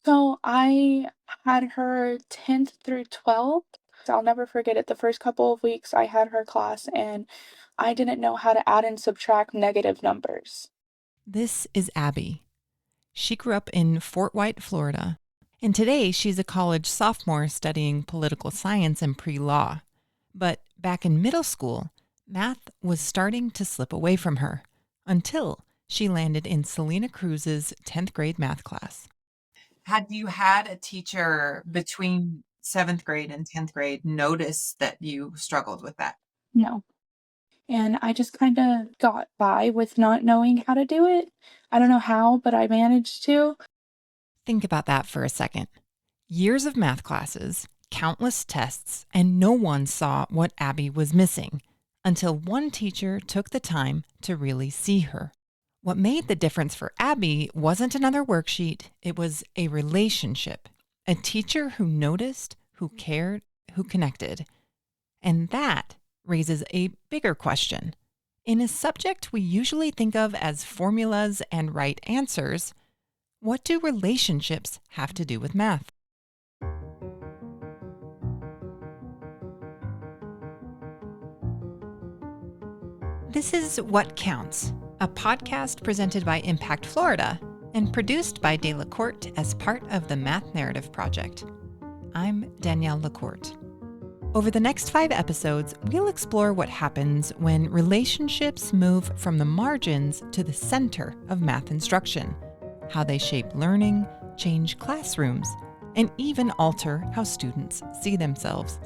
So I had her 10th through 12th. I'll never forget it. The first couple of weeks I had her class and I didn't know how to add and subtract negative numbers. This is Abby. She grew up in Fort White, Florida, and today she's a college sophomore studying political science and pre-law. But back in middle school, math was starting to slip away from her until she landed in Selena Cruz's 10th grade math class. Had you had a teacher between seventh grade and 10th grade notice that you struggled with that? No. And I just kind of got by with not knowing how to do it. I don't know how, but I managed to. Think about that for a second. Years of math classes, countless tests, and no one saw what Abby was missing until one teacher took the time to really see her. What made the difference for Abby wasn't another worksheet, it was a relationship. A teacher who noticed, who cared, who connected. And that raises a bigger question. In a subject we usually think of as formulas and right answers, what do relationships have to do with math? This is What Counts, a podcast presented by Impact Florida and produced by LeCourt as part of the Math Narrative Project. I'm Danielle LeCourt. Over the next 5 episodes, we'll explore what happens when relationships move from the margins to the center of math instruction, how they shape learning, change classrooms, and even alter how students see themselves.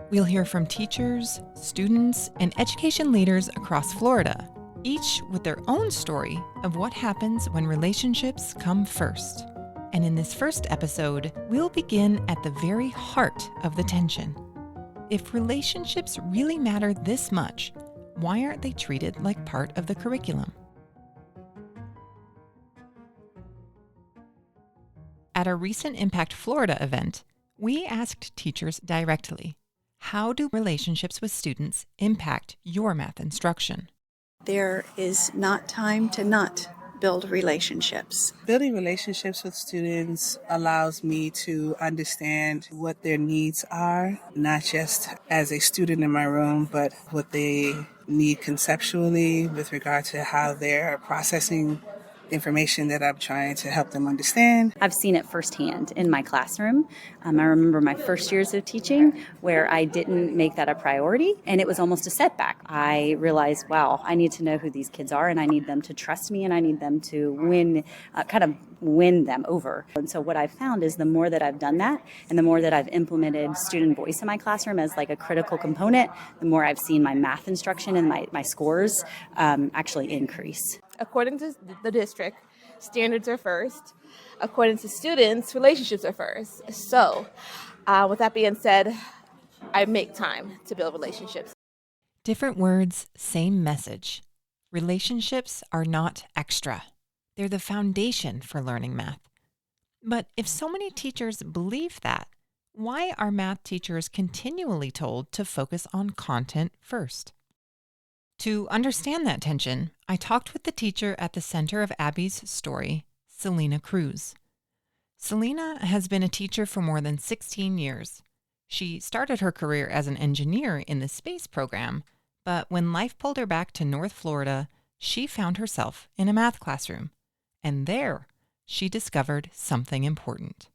We'll hear from teachers, students, and education leaders across Florida, each with their own story of what happens when relationships come first. And in this first episode, we'll begin at the very heart of the tension. If relationships really matter this much, why aren't they treated like part of the curriculum? At a recent Impact Florida event, we asked teachers directly, how do relationships with students impact your math instruction? There is not time to not build relationships. Building relationships with students allows me to understand what their needs are, not just as a student in my room, but what they need conceptually with regard to how they're processing information that I'm trying to help them understand. I've seen it firsthand in my classroom. I remember my first years of teaching where I didn't make that a priority, and it was almost a setback. I realized, wow, I need to know who these kids are, and I need them to trust me, and I need them to win them over. And so what I've found is the more that I've done that, and the more that I've implemented student voice in my classroom as like a critical component, the more I've seen my math instruction and my scores actually increase. According to the district, standards are first. According to students, relationships are first. So, with that being said, I make time to build relationships. Different words, same message. Relationships are not extra. They're the foundation for learning math. But if so many teachers believe that, why are math teachers continually told to focus on content first? To understand that tension, I talked with the teacher at the center of Abby's story, Selena Cruz. Selena has been a teacher for more than 16 years. She started her career as an engineer in the space program, but when life pulled her back to North Florida, she found herself in a math classroom. And there, she discovered something important.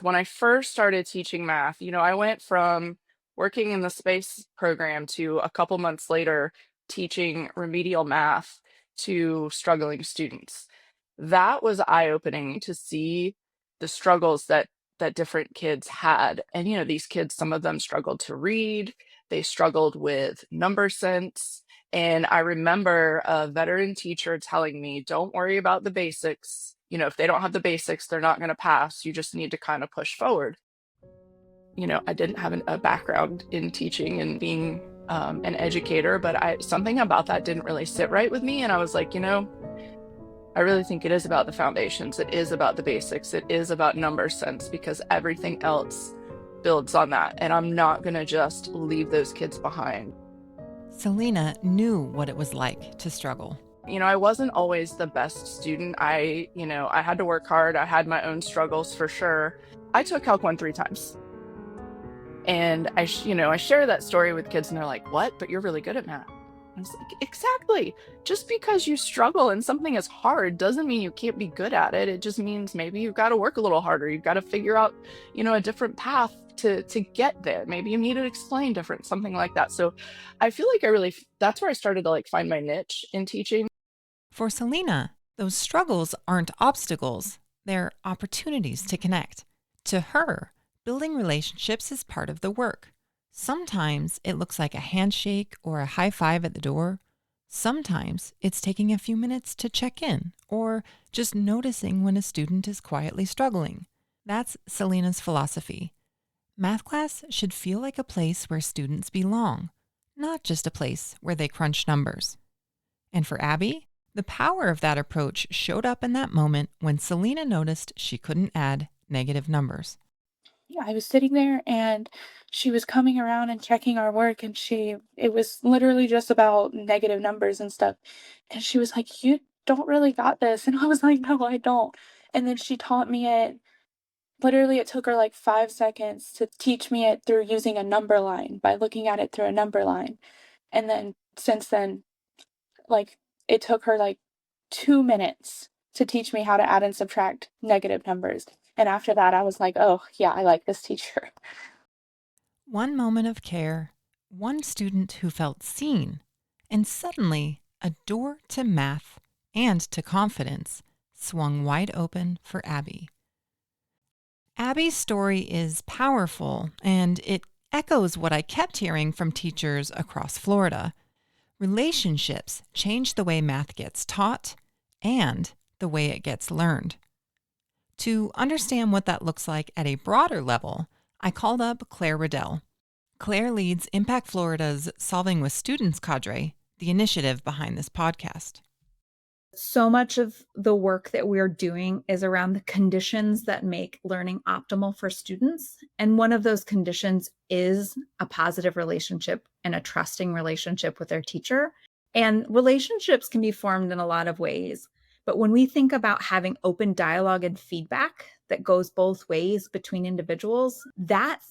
When I first started teaching math, I went from working in the space program to a couple months later teaching remedial math to struggling students. That was eye-opening to see the struggles that different kids had. And these kids, some of them struggled to read, they struggled with number sense. And I remember a veteran teacher telling me, don't worry about the basics. If they don't have the basics, they're not going to pass. You just need to kind of push forward. I didn't have a background in teaching and being an educator, but something about that didn't really sit right with me. And I was like, I really think it is about the foundations. It is about the basics. It is about number sense, because everything else builds on that. And I'm not going to just leave those kids behind. Selena knew what it was like to struggle. I wasn't always the best student. I had to work hard. I had my own struggles for sure. I took Calc 1 3 times. And I share that story with kids and they're like, "What? But you're really good at math." I was like, "Exactly. Just because you struggle and something is hard doesn't mean you can't be good at it. It just means maybe you've got to work a little harder. You've got to figure out, a different path to get there. Maybe you need to explain different, something like that." So I feel like that's where I started to like find my niche in teaching. For Selena, those struggles aren't obstacles, they're opportunities to connect. To her, building relationships is part of the work. Sometimes it looks like a handshake or a high five at the door. Sometimes it's taking a few minutes to check in or just noticing when a student is quietly struggling. That's Selena's philosophy. Math class should feel like a place where students belong, not just a place where they crunch numbers. And for Abby, the power of that approach showed up in that moment when Selena noticed she couldn't add negative numbers. I was sitting there and she was coming around and checking our work, and it was literally just about negative numbers and stuff. And she was like, "You don't really got this." And I was like, "No, I don't." And then she taught me it. Literally, it took her like 5 seconds to teach me it through using a number line by looking at it through a number line. And then since then, like, it took her like 2 minutes to teach me how to add and subtract negative numbers. And after that, I was like, "Oh, yeah, I like this teacher." One moment of care, one student who felt seen, and suddenly a door to math and to confidence swung wide open for Abby. Abby's story is powerful, and it echoes what I kept hearing from teachers across Florida. Relationships change the way math gets taught and the way it gets learned. To understand what that looks like at a broader level, I called up Claire Riddell. Claire leads Impact Florida's Solving with Students cadre, the initiative behind this podcast. So much of the work that we're doing is around the conditions that make learning optimal for students. And one of those conditions is a positive relationship and a trusting relationship with their teacher. And relationships can be formed in a lot of ways. But when we think about having open dialogue and feedback that goes both ways between individuals, that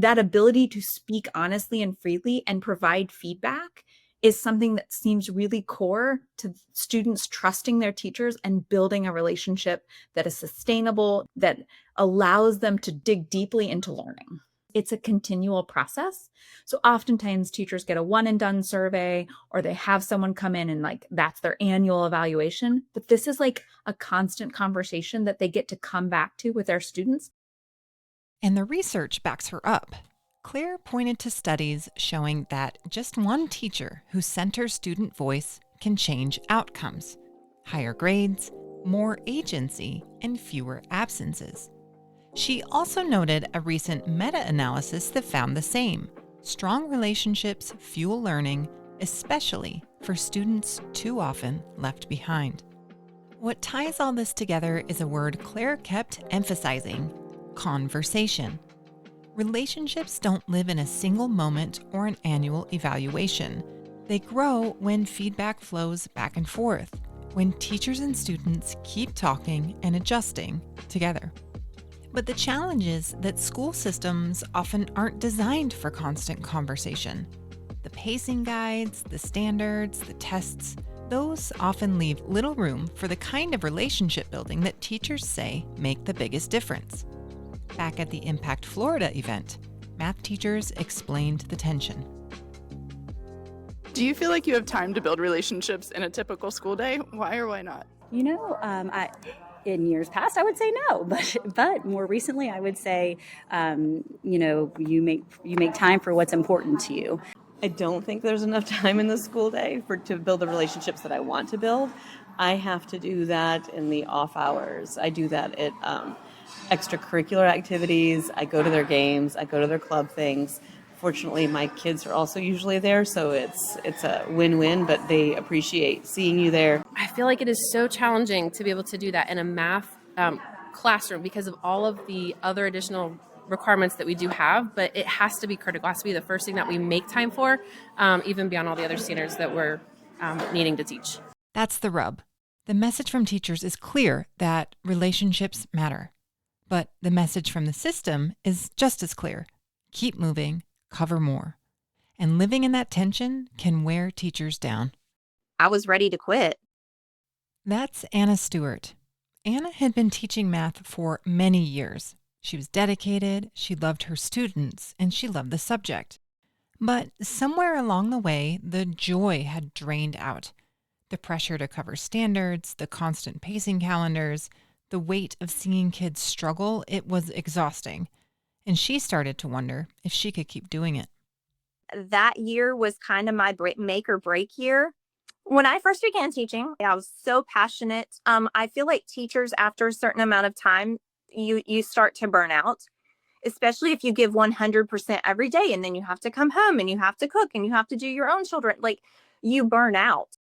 ability to speak honestly and freely and provide feedback is something that seems really core to students trusting their teachers and building a relationship that is sustainable, that allows them to dig deeply into learning. It's a continual process. So oftentimes teachers get a one and done survey, or they have someone come in and like that's their annual evaluation. But this is like a constant conversation that they get to come back to with their students. And the research backs her up. Claire pointed to studies showing that just one teacher who centers student voice can change outcomes: higher grades, more agency, and fewer absences. She also noted a recent meta-analysis that found the same. Strong relationships fuel learning, especially for students too often left behind. What ties all this together is a word Claire kept emphasizing: conversation. Relationships don't live in a single moment or an annual evaluation. They grow when feedback flows back and forth, when teachers and students keep talking and adjusting together. But the challenge is that school systems often aren't designed for constant conversation. The pacing guides, the standards, the tests, those often leave little room for the kind of relationship building that teachers say make the biggest difference. Back at the Impact Florida event, math teachers explained the tension. Do you feel like you have time to build relationships in a typical school day? Why or why not? In years past, I would say no, but more recently, I would say, you make time for what's important to you. I don't think there's enough time in the school day to build the relationships that I want to build. I have to do that in the off hours. I do that at extracurricular activities. I go to their games. I go to their club things. Fortunately, my kids are also usually there, so it's a win-win, but they appreciate seeing you there. I feel like it is so challenging to be able to do that in a math classroom because of all of the other additional requirements that we do have, but it has to be critical. It has to be the first thing that we make time for, even beyond all the other standards that we're needing to teach. That's the rub. The message from teachers is clear that relationships matter. But the message from the system is just as clear. Keep moving, cover more. And living in that tension can wear teachers down. I was ready to quit. That's Anna Stewart. Anna had been teaching math for many years. She was dedicated, she loved her students, and she loved the subject. But somewhere along the way, the joy had drained out. The pressure to cover standards, the constant pacing calendars, the weight of seeing kids struggle, it was exhausting. And she started to wonder if she could keep doing it. That year was kind of my make or break year. When I first began teaching, I was so passionate. I feel like teachers, after a certain amount of time, you start to burn out, especially if you give 100% every day, and then you have to come home and you have to cook and you have to do your own children. Like, you burn out.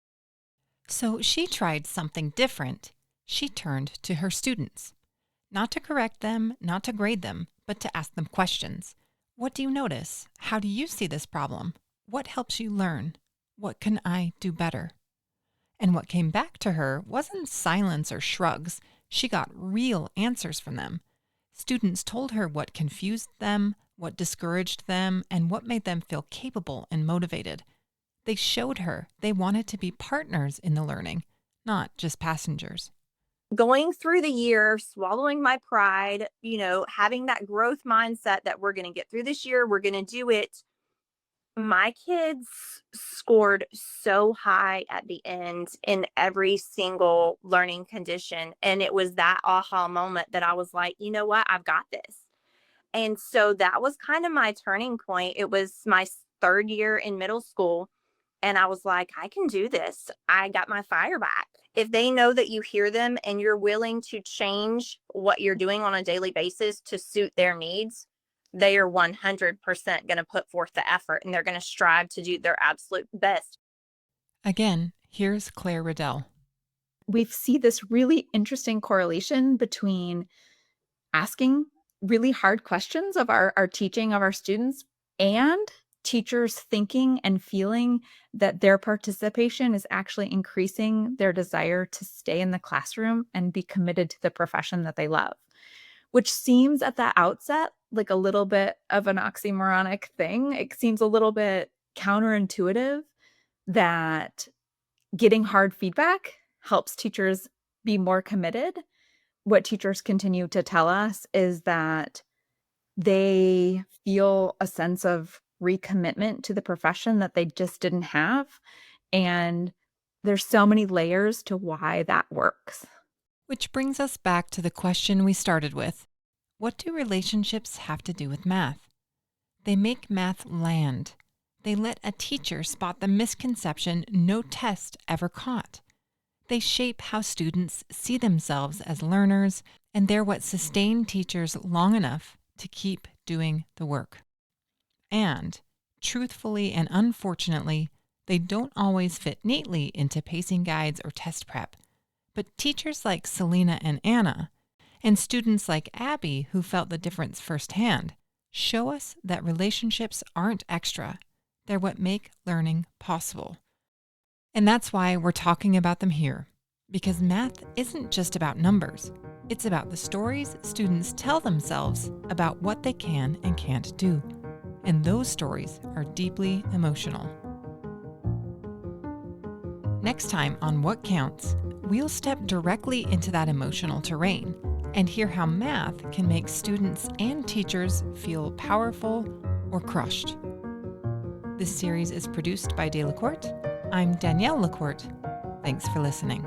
So she tried something different. She turned to her students. Not to correct them, not to grade them, but to ask them questions. What do you notice? How do you see this problem? What helps you learn? What can I do better? And what came back to her wasn't silence or shrugs. She got real answers from them. Students told her what confused them, what discouraged them, and what made them feel capable and motivated. They showed her they wanted to be partners in the learning, not just passengers. Going through the year, swallowing my pride, having that growth mindset that we're going to get through this year, we're going to do it. My kids scored so high at the end in every single learning condition. And it was that aha moment that I was like, you know what? I've got this. And so that was kind of my turning point. It was my third year in middle school. And I was like, I can do this. I got my fire back. If they know that you hear them and you're willing to change what you're doing on a daily basis to suit their needs, they are 100% going to put forth the effort, and they're going to strive to do their absolute best. Again, here's Claire Riddell. We see this really interesting correlation between asking really hard questions of our teaching of our students and teachers thinking and feeling that their participation is actually increasing their desire to stay in the classroom and be committed to the profession that they love, which seems at the outset like a little bit of an oxymoronic thing. It seems a little bit counterintuitive that getting hard feedback helps teachers be more committed. What teachers continue to tell us is that they feel a sense of recommitment to the profession that they just didn't have. And there's so many layers to why that works. Which brings us back to the question we started with. What do relationships have to do with math? They make math land. They let a teacher spot the misconception no test ever caught. They shape how students see themselves as learners, and they're what sustain teachers long enough to keep doing the work. And, truthfully and unfortunately, they don't always fit neatly into pacing guides or test prep. But teachers like Selena and Anna, and students like Abby who felt the difference firsthand, show us that relationships aren't extra. They're what make learning possible. And that's why we're talking about them here. Because math isn't just about numbers. It's about the stories students tell themselves about what they can and can't do. And those stories are deeply emotional. Next time on What Counts, we'll step directly into that emotional terrain and hear how math can make students and teachers feel powerful or crushed. This series is produced by LeCourt. I'm Danielle LeCourt. Thanks for listening.